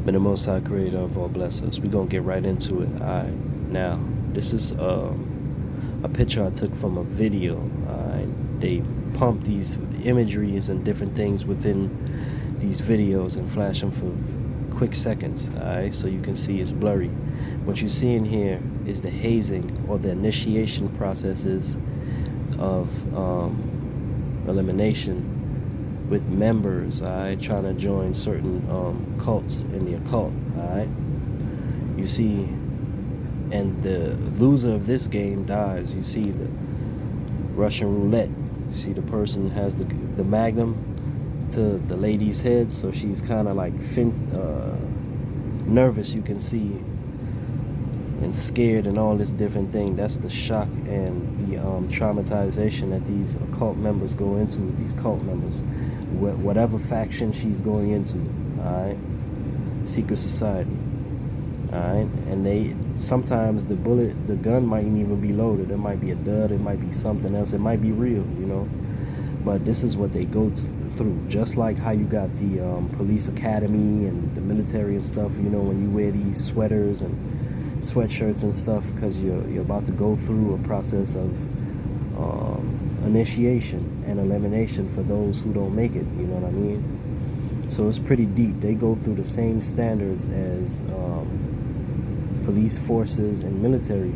May the Most High Creator of all bless us. We're going to get right into it. Alright, now, this is a picture I took from a video. They pump these imageries and different things within these videos and flash them for quick seconds. Alright, so you can see it's blurry. What you see in here is the hazing or the initiation processes of elimination with members, trying to join certain cults in the occult. You see, and the loser of this game dies. You see the Russian roulette. You see the person has the magnum to the lady's head, so she's kind of like nervous, you can see, and scared and all this different thing. That's the shock and the traumatization that these occult members go into, these cult members, whatever faction she's going into. Alright, secret society. Alright, and they sometimes the gun mightn't even be loaded. It might be a dud, it might be something else, it might be real, but this is what they go through. Just like how you got the police academy and the military and stuff, when you wear these sweaters and sweatshirts and stuff, because you're about to go through a process of initiation and elimination for those who don't make it. You know what I mean? So it's pretty deep. They go through the same standards as police forces and military,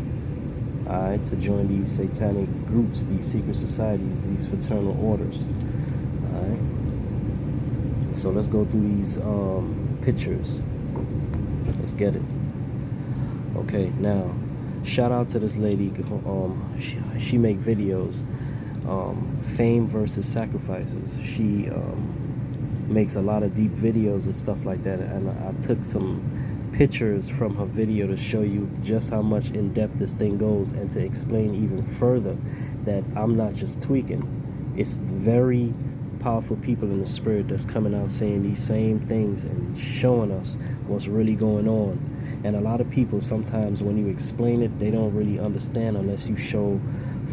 to join these satanic groups, these secret societies, these fraternal orders. So let's go through these pictures. Let's get it. Okay, now, shout out to this lady. She make videos, fame versus sacrifices. She makes a lot of deep videos and stuff like that, and I took some pictures from her video to show you just how much in depth this thing goes, and to explain even further that I'm not just tweaking. It's very powerful people in the spirit that's coming out saying these same things and showing us what's really going on. And a lot of people, sometimes when you explain it, they don't really understand unless you show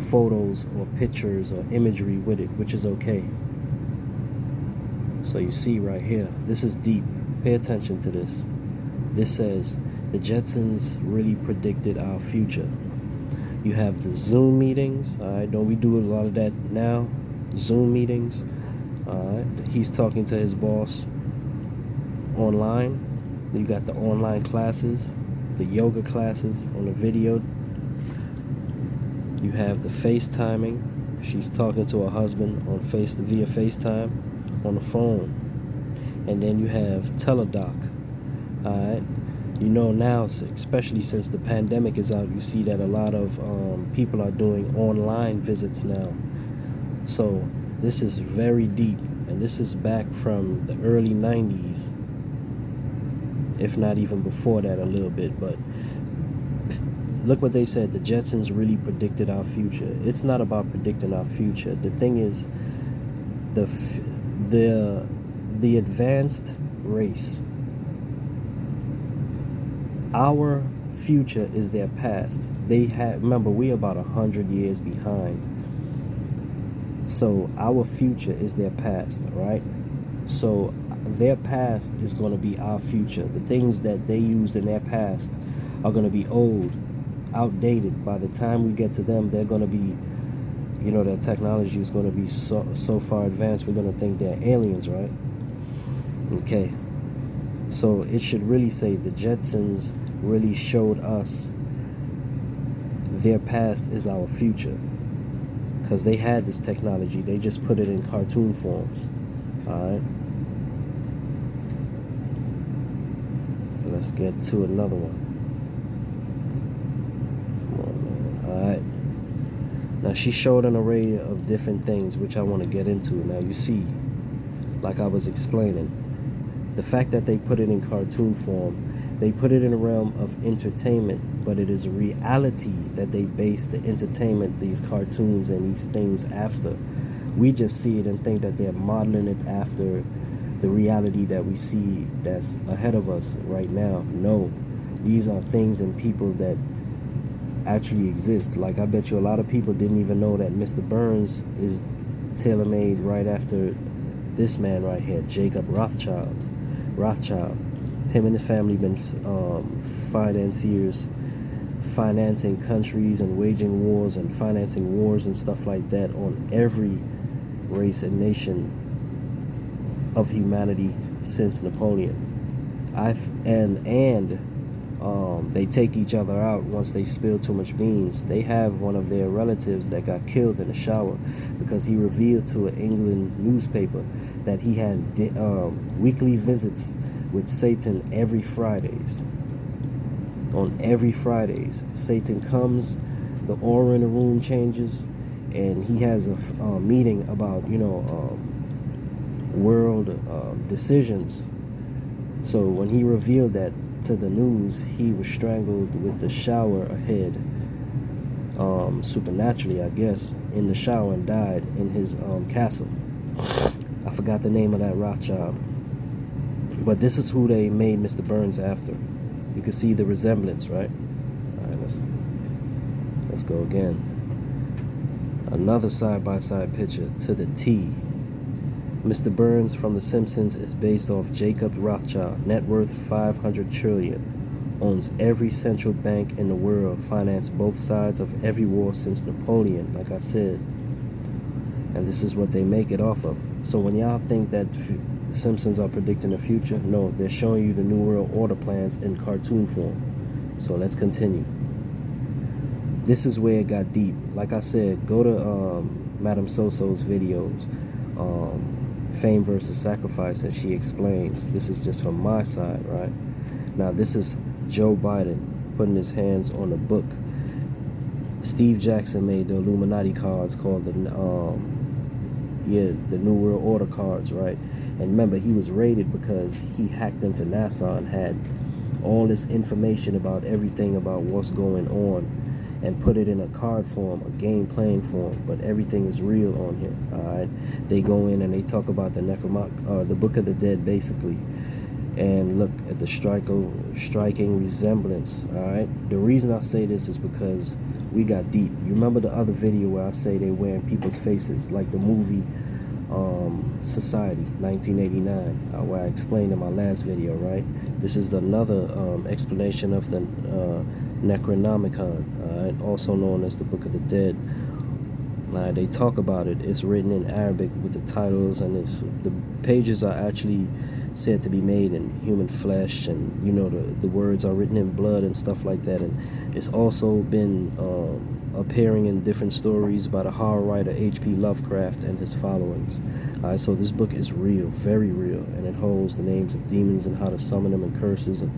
photos or pictures or imagery with it, which is okay. So you see right here, this is deep. Pay attention to this. This says, the Jetsons really predicted our future. You have the Zoom meetings. Don't we do a lot of that now? Zoom meetings. He's talking to his boss online. You got the online classes, the yoga classes on the video. You have the FaceTiming. She's talking to her husband on via FaceTime on the phone. And then you have teledoc. Now, especially since the pandemic is out, you see that a lot of people are doing online visits now. So this is very deep, and this is back from the early 90s. If not even before that a little bit. But look what they said. The Jetsons really predicted our future. It's not about predicting our future. The thing is, the advanced race, our future is their past. Remember, we're about 100 years behind. So our future is their past, right? So their past is going to be our future. The things that they used in their past are going to be old, outdated. By the time we get to them, they're going to be, their technology is going to be so far advanced, we're going to think they're aliens, right? Okay. So it should really say the Jetsons really showed us their past is our future. Because they had this technology. They just put it in cartoon forms. Alright. Let's get to another one. Come on, man. Alright. Now, she showed an array of different things, which I want to get into. Now, you see, like I was explaining, the fact that they put it in cartoon form, they put it in the realm of entertainment, but it is a reality that they base the entertainment, these cartoons and these things after. We just see it and think that they're modeling it after the reality that we see that's ahead of us right now. No, these are things and people that actually exist. Like, I bet you a lot of people didn't even know that Mr. Burns is tailor-made right after this man right here, Jacob Rothschild. Him and his family been financiers, financing countries and waging wars and financing wars and stuff like that on every race and nation of humanity since Napoleon. They take each other out once they spill too much beans. They have one of their relatives that got killed in the shower because he revealed to an England newspaper that he has weekly visits with Satan every Fridays. On every Fridays, Satan comes, the aura in the room changes, and he has a meeting about, world decisions. So when he revealed that to the news, he was strangled with the shower ahead, supernaturally, I guess, in the shower, and died in his castle. I forgot the name of that Rothschild. But this is who they made Mr. Burns after. You can see the resemblance, right? All right, let's go again. Another side-by-side picture to the T. Mr. Burns from The Simpsons is based off Jacob Rothschild, net worth $500 trillion, owns every central bank in the world, financed both sides of every war since Napoleon, like I said. And this is what they make it off of. So when y'all think that The Simpsons are predicting the future, no, they're showing you the New World Order plans in cartoon form. So let's continue. This is where it got deep. Like I said, go to Madame Soso's videos, Fame versus Sacrifice, and she explains. This is just from my side, right? Now this is Joe Biden putting his hands on a book. Steve Jackson made the Illuminati cards called the New World Order cards, right? And remember, he was raided because he hacked into NASA and had all this information about everything about what's going on, and put it in a card form, a game playing form, but everything is real on here. All right, they go in and they talk about the the Book of the Dead, basically, and look at the striking resemblance. All right, the reason I say this is because we got deep. You remember the other video where I say they wearing people's faces, like the movie Society, 1989, where I explained in my last video, right? This is another explanation of the Necronomicon, also known as the Book of the Dead. They talk about it. It's written in Arabic with the titles, and the pages are actually said to be made in human flesh, and the words are written in blood and stuff like that. And it's also been appearing in different stories by the horror writer H.P. Lovecraft and his followings. So this book is real, very real, and it holds the names of demons and how to summon them and curses and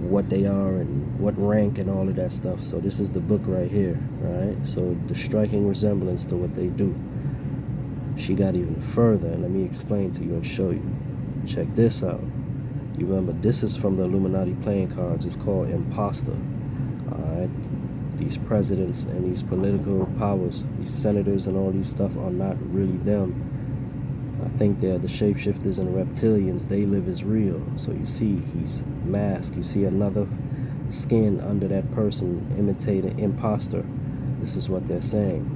what they are and what rank and all of that stuff. So this is the book right here, right? So the striking resemblance to what they do. She got even further, and let me explain to you and show you. Check this out. You remember, this is from the Illuminati playing cards. It's called Imposter. Alright? These presidents and these political powers, these senators and all these stuff are not really them. I think they're the shapeshifters and the reptilians. They live as real. So you see, he's masked. You see another skin under that person, imitating imposter. This is what they're saying.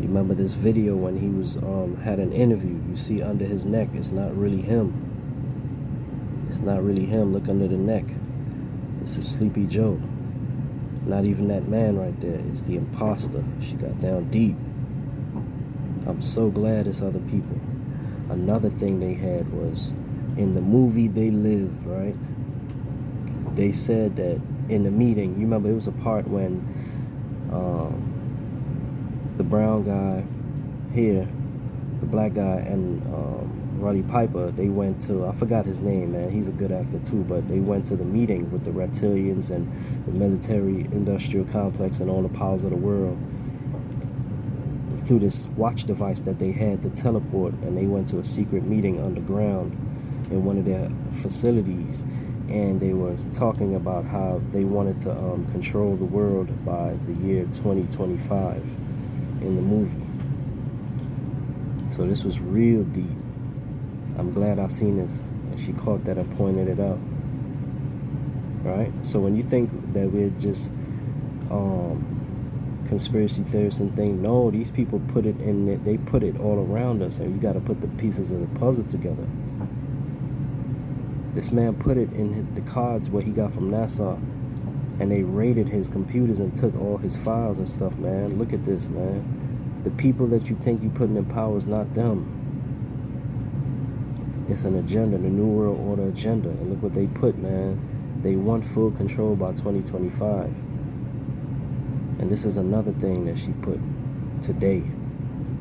You remember this video when he was had an interview. You see under his neck, it's not really him. It's not really him. Look under the neck. This is Sleepy Joe. Not even that man right there. It's the imposter. She got down deep. I'm so glad it's other people. Another thing they had was, in the movie They Live, right? They said that in the meeting, you remember it was a part when the brown guy here, the black guy, and Roddy Piper, they went to, I forgot his name, man, he's a good actor too, but they went to the meeting with the reptilians and the military industrial complex and all the powers of the world through this watch device that they had to teleport, and they went to a secret meeting underground in one of their facilities, and they were talking about how they wanted to control the world by the year 2025 in the movie. So this was real deep. I'm glad I seen this, and she caught that and pointed it out. Right? So when you think that we're just conspiracy theorists and think, no, these people put it in it, they put it all around us, and you got to put the pieces of the puzzle together. This man put it in the cards what he got from NASA, and they raided his computers and took all his files and stuff, man. Look at this, man. The people that you think you putting in power is not them. It's an agenda, the New World Order agenda. And look what they put, man. They want full control by 2025. And this is another thing that she put today.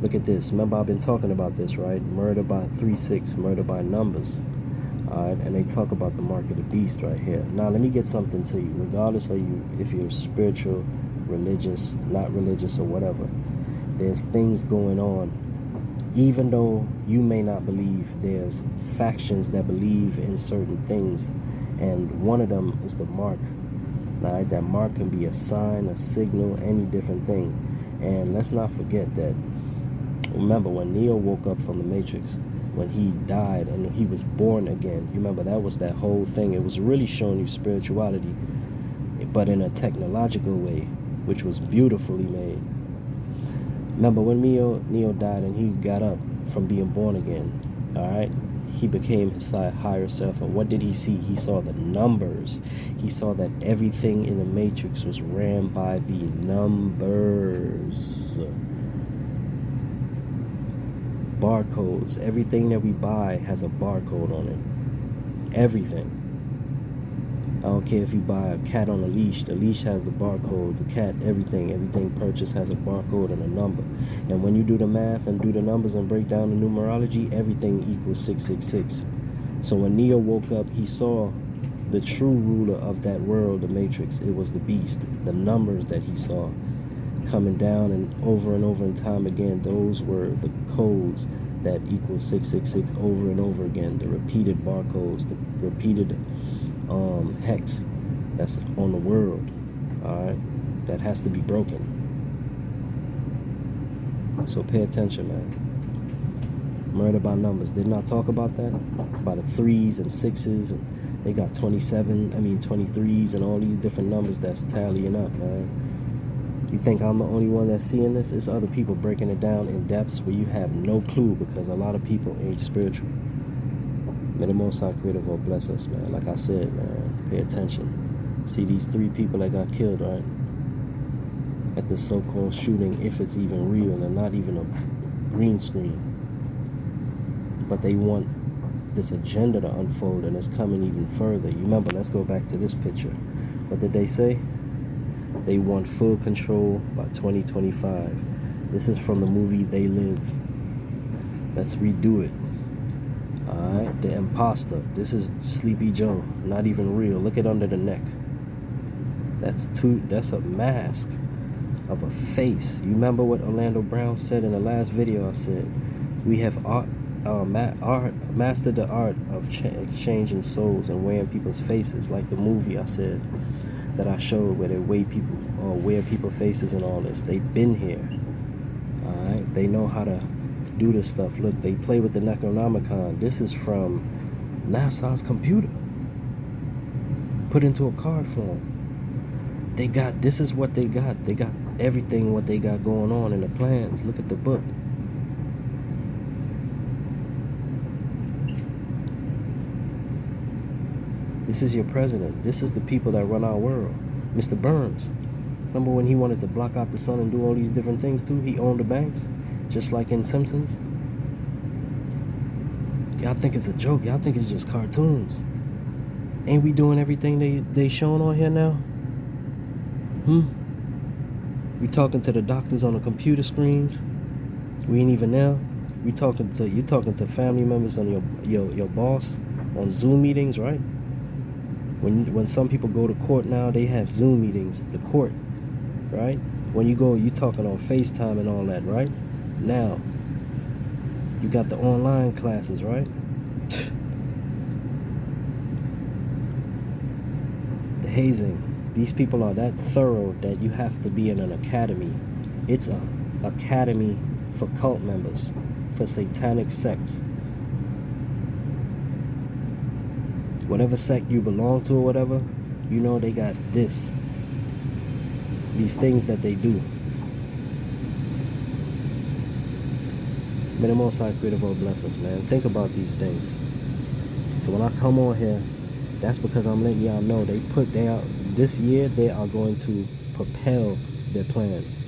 Look at this. Remember, I've been talking about this, right? Murder by 3-6, murder by numbers. All right, and they talk about the mark of the beast right here. Now, let me get something to you. Regardless of you, if you're spiritual, religious, not religious, or whatever, there's things going on. Even though you may not believe, there's factions that believe in certain things. And one of them is the mark. All right, that mark can be a sign, a signal, any different thing. And let's not forget that, remember, when Neo woke up from the Matrix, when he died and he was born again, you remember that was that whole thing. It was really showing you spirituality, but in a technological way, which was beautifully made. Remember when Neo died and he got up from being born again, all right? He became his higher self. And what did he see? He saw the numbers. He saw that everything in the Matrix was ran by the numbers. Barcodes. Everything that we buy has a barcode on it. Everything. I don't care if you buy a cat on a leash. The leash has the barcode. The cat, everything purchased has a barcode and a number. And when you do the math and do the numbers and break down the numerology, everything equals 666. So when Neo woke up, he saw the true ruler of that world, the Matrix. It was the beast. The numbers that he saw coming down and over in time again, those were the codes that equal 666 over and over again. The repeated barcodes, the repeated hex that's on the world, all right, that has to be broken. So pay attention, man. Murder by numbers. Didn't I talk about that? About the 3s and 6s, and they got 23s and all these different numbers that's tallying up, man. You think I'm the only one that's seeing this? It's other people breaking it down in depths where you have no clue, because a lot of people ain't spiritual. May the Most High Creator will bless us, man. Like I said, man, pay attention. See these 3 people that got killed, right? At the so-called shooting, if it's even real and not even a green screen. But they want this agenda to unfold, and it's coming even further. You remember, let's go back to this picture. What did they say? They want full control by 2025. This is from the movie They Live. Let's redo it. Alright, the imposter. This is Sleepy Joe. Not even real. Look at under the neck. That's a mask of a face. You remember what Orlando Brown said in the last video? I said, we have mastered the art of exchanging souls and wearing people's faces, like the movie I said that I showed where they wear people's faces and all this. They've been here. Alright, they know how to do this stuff. Look, they play with the Necronomicon. This is from NASA's computer, put into a card form. This is what they got. They got everything what they got going on in the plans. Look at the book. This is your president. This is the people that run our world. Mr. Burns. Remember when he wanted to block out the sun and do all these different things too? He owned the banks, just like in Simpsons. Y'all think it's a joke. Y'all think it's just cartoons. Ain't we doing everything they showing on here now? We talking to the doctors on the computer screens. We ain't even there. You talking to family members and your boss on Zoom meetings, right? When some people go to court now, they have Zoom meetings, the court, right? When you talking on FaceTime and all that, right? Now, you got the online classes, right? The hazing. These people are that thorough that you have to be in an academy. It's an academy for cult members, for satanic sects. Whatever sect you belong to or whatever, you know they got these things that they do. May the Most High Creator will bless us, man. Think about these things. So when I come on here, that's because I'm letting y'all know they are this year they are going to propel their plans.